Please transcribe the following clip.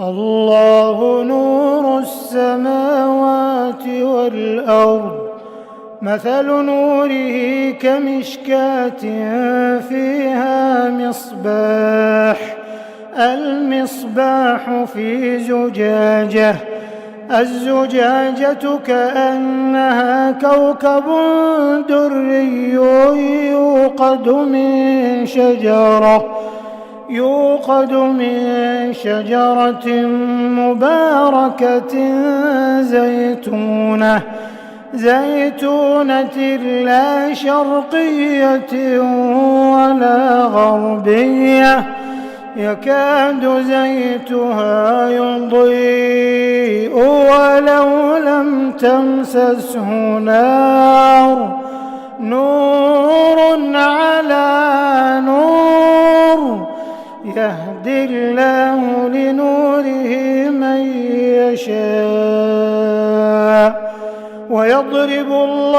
الله نور السماوات والأرض مثل نوره كمشكاة فيها مصباح المصباح في زجاجة الزجاجة كأنها كوكب دري يوقد من شجرة مباركة زيتونة لا شرقية ولا غربية يكاد زيتها يضيء ولو لم تمسسه نور على نور يهدي الله لنوره من يشاء ويضرب الله